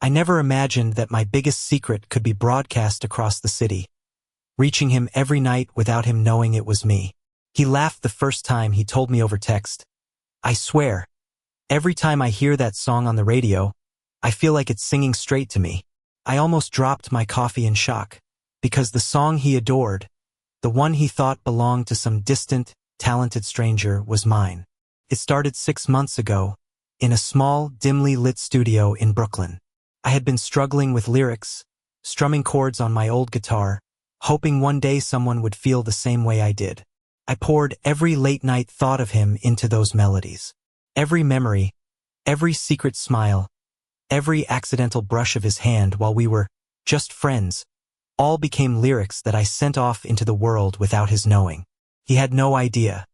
I never imagined that my biggest secret could be broadcast across the city, reaching him every night without him knowing it was me. He laughed the first time he told me over text. I swear, every time I hear that song on the radio, I feel like it's singing straight to me. I almost dropped my coffee in shock, because the song he adored, the one he thought belonged to some distant, talented stranger, was mine. It started 6 months ago, in a small, dimly lit studio in Brooklyn. I had been struggling with lyrics, strumming chords on my old guitar, hoping one day someone would feel the same way I did. I poured every late-night thought of him into those melodies. Every memory, every secret smile, every accidental brush of his hand while we were just friends, all became lyrics that I sent off into the world without his knowing. He had no idea.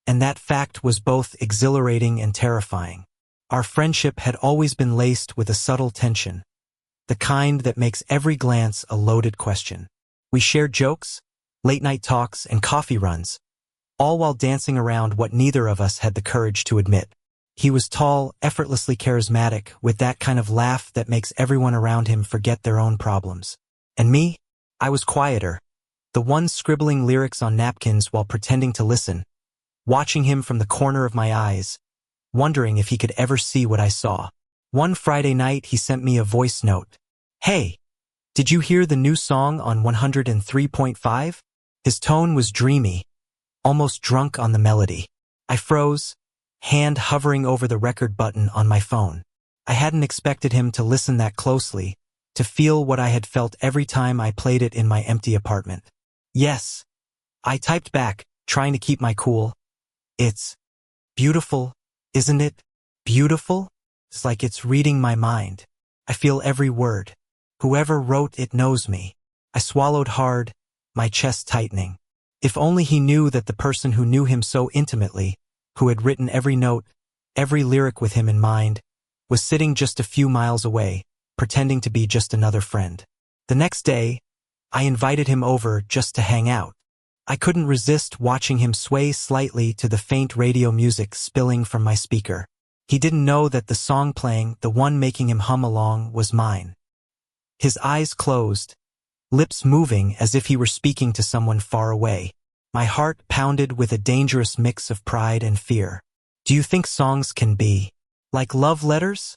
And that fact was both exhilarating and terrifying. Our friendship had always been laced with a subtle tension, the kind that makes every glance a loaded question. We shared jokes, late-night talks, and coffee runs, all while dancing around what neither of us had the courage to admit. He was tall, effortlessly charismatic, with that kind of laugh that makes everyone around him forget their own problems. And me? I was quieter, the one scribbling lyrics on napkins while pretending to listen, watching him from the corner of my eyes, wondering if he could ever see what I saw. One Friday night he sent me a voice note. Hey, did you hear the new song on 103.5? His tone was dreamy, almost drunk on the melody. I froze, hand hovering over the record button on my phone. I hadn't expected him to listen that closely, to feel what I had felt every time I played it in my empty apartment. Yes, I typed back, trying to keep my cool. It's beautiful, isn't it? Beautiful? It's like it's reading my mind. I feel every word. Whoever wrote it knows me. I swallowed hard, my chest tightening. If only he knew that the person who knew him so intimately, who had written every note, every lyric with him in mind, was sitting just a few miles away, pretending to be just another friend. The next day, I invited him over just to hang out. I couldn't resist watching him sway slightly to the faint radio music spilling from my speaker. He didn't know that the song playing, the one making him hum along, was mine. His eyes closed, lips moving as if he were speaking to someone far away. My heart pounded with a dangerous mix of pride and fear. Do you think songs can be like love letters?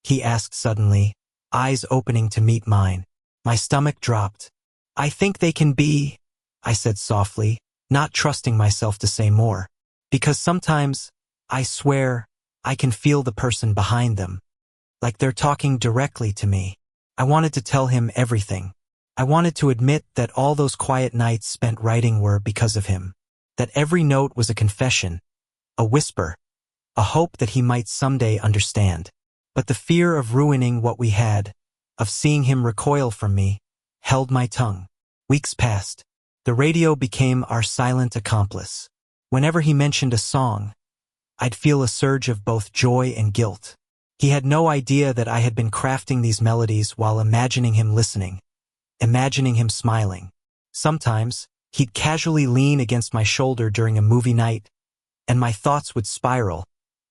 He asked suddenly, eyes opening to meet mine. My stomach dropped. I think they can be, I said softly, not trusting myself to say more. Because sometimes, I swear, I can feel the person behind them. Like they're talking directly to me. I wanted to tell him everything. I wanted to admit that all those quiet nights spent writing were because of him. That every note was a confession, a whisper, a hope that he might someday understand. But the fear of ruining what we had, of seeing him recoil from me, held my tongue. Weeks passed. The radio became our silent accomplice. Whenever he mentioned a song, I'd feel a surge of both joy and guilt. He had no idea that I had been crafting these melodies while imagining him listening, imagining him smiling. Sometimes, he'd casually lean against my shoulder during a movie night, and my thoughts would spiral,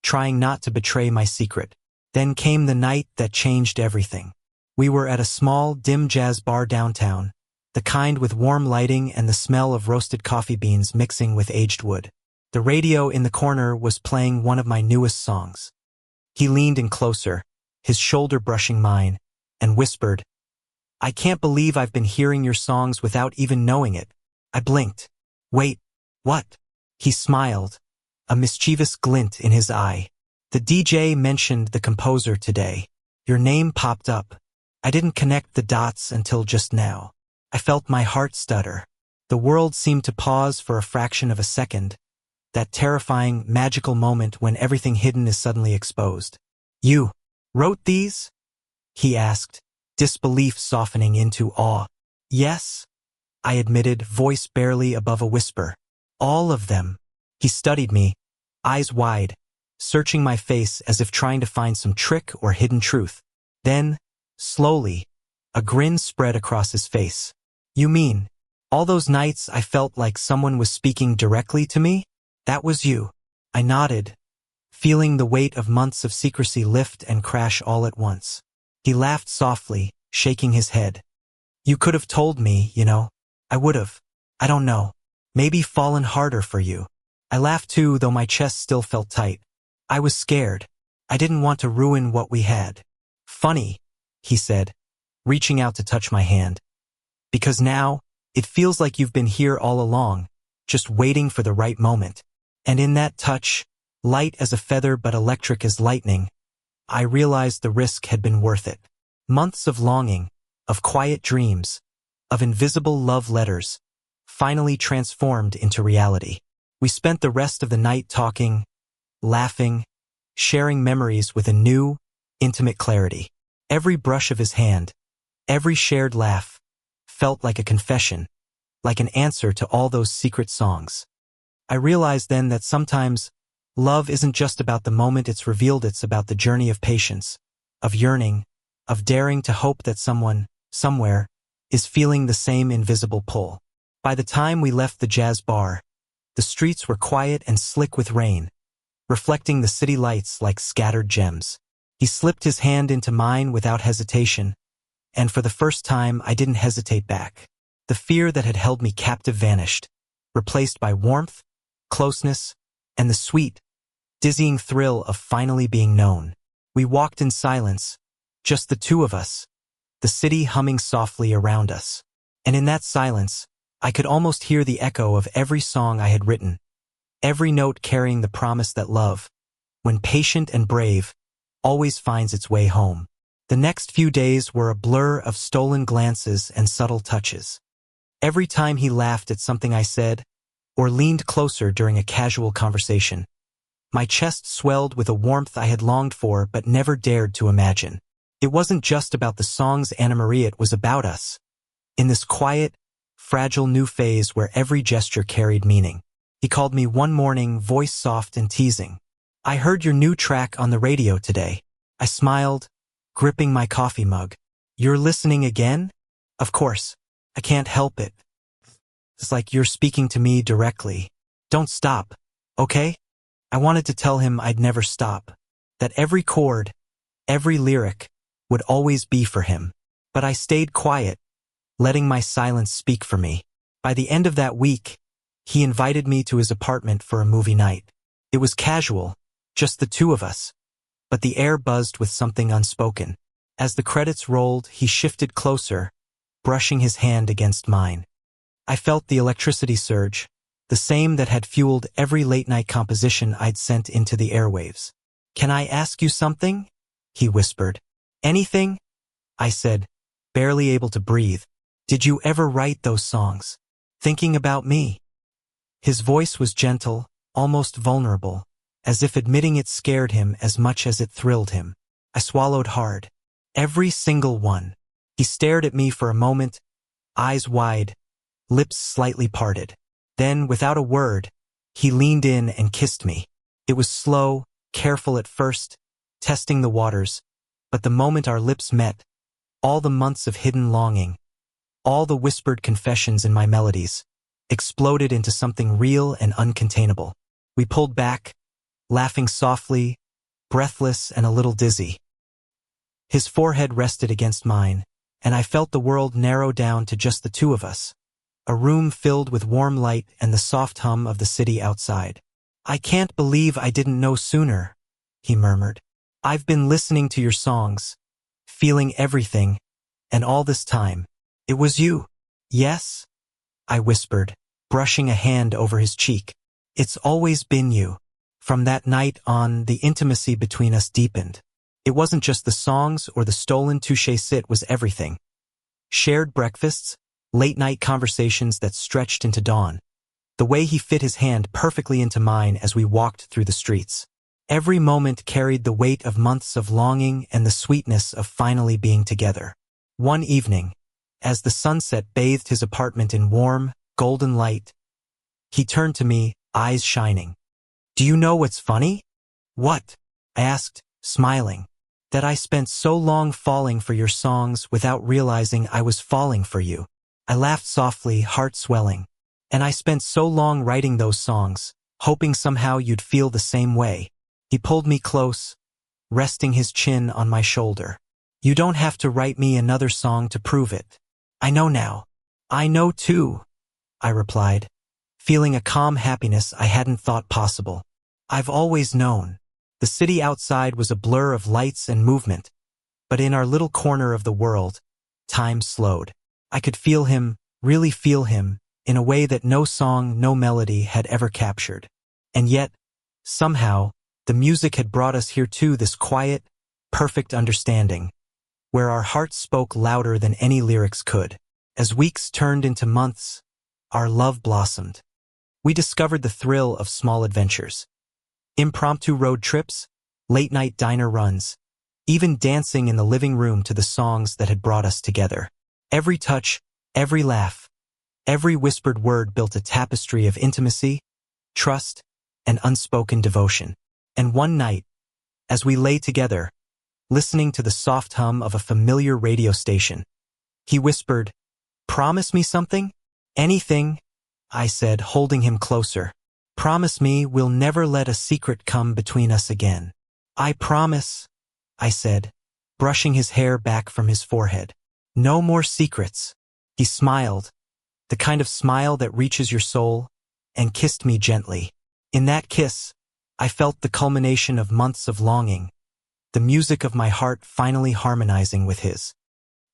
trying not to betray my secret. Then came the night that changed everything. We were at a small, dim jazz bar downtown, the kind with warm lighting and the smell of roasted coffee beans mixing with aged wood. The radio in the corner was playing one of my newest songs. He leaned in closer, his shoulder brushing mine, and whispered, I can't believe I've been hearing your songs without even knowing it. I blinked. Wait, what? He smiled, a mischievous glint in his eye. The DJ mentioned the composer today. Your name popped up. I didn't connect the dots until just now. I felt my heart stutter. The world seemed to pause for a fraction of a second, that terrifying, magical moment when everything hidden is suddenly exposed. You wrote these? He asked, disbelief softening into awe. Yes, I admitted, voice barely above a whisper. All of them. He studied me, eyes wide, searching my face as if trying to find some trick or hidden truth. Then, slowly, a grin spread across his face. You mean, all those nights I felt like someone was speaking directly to me? That was you. I nodded, feeling the weight of months of secrecy lift and crash all at once. He laughed softly, shaking his head. You could have told me, you know. I would have. I don't know. Maybe fallen harder for you. I laughed too, though my chest still felt tight. I was scared. I didn't want to ruin what we had. Funny, he said, reaching out to touch my hand. Because now, it feels like you've been here all along, just waiting for the right moment. And in that touch, light as a feather but electric as lightning, I realized the risk had been worth it. Months of longing, of quiet dreams, of invisible love letters, finally transformed into reality. We spent the rest of the night talking, laughing, sharing memories with a new, intimate clarity. Every brush of his hand, every shared laugh, felt like a confession, like an answer to all those secret songs. I realized then that sometimes love isn't just about the moment it's revealed, it's about the journey of patience, of yearning, of daring to hope that someone, somewhere, is feeling the same invisible pull. By the time we left the jazz bar, the streets were quiet and slick with rain, reflecting the city lights like scattered gems. He slipped his hand into mine without hesitation, and for the first time I didn't hesitate back. The fear that had held me captive vanished, replaced by warmth, closeness, and the sweet, dizzying thrill of finally being known. We walked in silence, just the two of us, the city humming softly around us. And in that silence, I could almost hear the echo of every song I had written, every note carrying the promise that love, when patient and brave, always finds its way home. The next few days were a blur of stolen glances and subtle touches. Every time he laughed at something I said, or leaned closer during a casual conversation, my chest swelled with a warmth I had longed for but never dared to imagine. It wasn't just about the songs Anna Maria, it was about us. In this quiet, fragile new phase where every gesture carried meaning. He called me one morning, voice soft and teasing. I heard your new track on the radio today. I smiled, gripping my coffee mug. You're listening again? Of course. I can't help it. It's like you're speaking to me directly. Don't stop, okay? I wanted to tell him I'd never stop. That every chord, every lyric, would always be for him. But I stayed quiet, letting my silence speak for me. By the end of that week, he invited me to his apartment for a movie night. It was casual, just the two of us, but the air buzzed with something unspoken. As the credits rolled, he shifted closer, brushing his hand against mine. I felt the electricity surge, the same that had fueled every late-night composition I'd sent into the airwaves. Can I ask you something? He whispered. Anything? I said, barely able to breathe. Did you ever write those songs? Thinking about me? His voice was gentle, almost vulnerable, as if admitting it scared him as much as it thrilled him. I swallowed hard. Every single one. He stared at me for a moment, eyes wide, lips slightly parted. Then, without a word, he leaned in and kissed me. It was slow, careful at first, testing the waters, but the moment our lips met, all the months of hidden longing, all the whispered confessions in my melodies, exploded into something real and uncontainable. We pulled back, laughing softly, breathless and a little dizzy. His forehead rested against mine, and I felt the world narrow down to just the two of us, a room filled with warm light and the soft hum of the city outside. I can't believe I didn't know sooner, he murmured. I've been listening to your songs, feeling everything, and all this time, it was you. Yes? I whispered, brushing a hand over his cheek. It's always been you. From that night on, the intimacy between us deepened. It wasn't just the songs or the stolen touche, it was everything. Shared breakfasts, late-night conversations that stretched into dawn. The way he fit his hand perfectly into mine as we walked through the streets. Every moment carried the weight of months of longing and the sweetness of finally being together. One evening, as the sunset bathed his apartment in warm, golden light, he turned to me, eyes shining. Do you know what's funny? What? I asked, smiling. That I spent so long falling for your songs without realizing I was falling for you. I laughed softly, heart swelling. And I spent so long writing those songs, hoping somehow you'd feel the same way. He pulled me close, resting his chin on my shoulder. You don't have to write me another song to prove it. I know now. I know too, I replied, feeling a calm happiness I hadn't thought possible. I've always known. The city outside was a blur of lights and movement, but in our little corner of the world, time slowed. I could feel him, really feel him, in a way that no song, no melody had ever captured. And yet, somehow, the music had brought us here too, this quiet, perfect understanding, where our hearts spoke louder than any lyrics could. As weeks turned into months, our love blossomed. We discovered the thrill of small adventures. Impromptu road trips, late-night diner runs, even dancing in the living room to the songs that had brought us together. Every touch, every laugh, every whispered word built a tapestry of intimacy, trust, and unspoken devotion. And one night, as we lay together, listening to the soft hum of a familiar radio station, he whispered, "Promise me something?" "Anything," I said, holding him closer. "Promise me we'll never let a secret come between us again." "I promise," I said, brushing his hair back from his forehead. "No more secrets." He smiled, the kind of smile that reaches your soul, and kissed me gently. In that kiss, I felt the culmination of months of longing, the music of my heart finally harmonizing with his.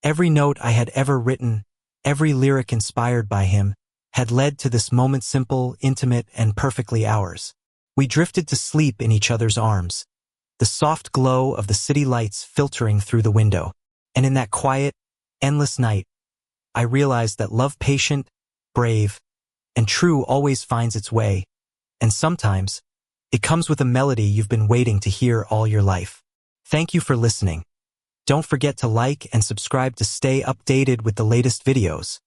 Every note I had ever written, every lyric inspired by him, had led to this moment, simple, intimate, and perfectly ours. We drifted to sleep in each other's arms, the soft glow of the city lights filtering through the window. And in that quiet, endless night, I realized that love, patient, brave, and true, always finds its way, and sometimes it comes with a melody you've been waiting to hear all your life. Thank you for listening. Don't forget to like and subscribe to stay updated with the latest videos.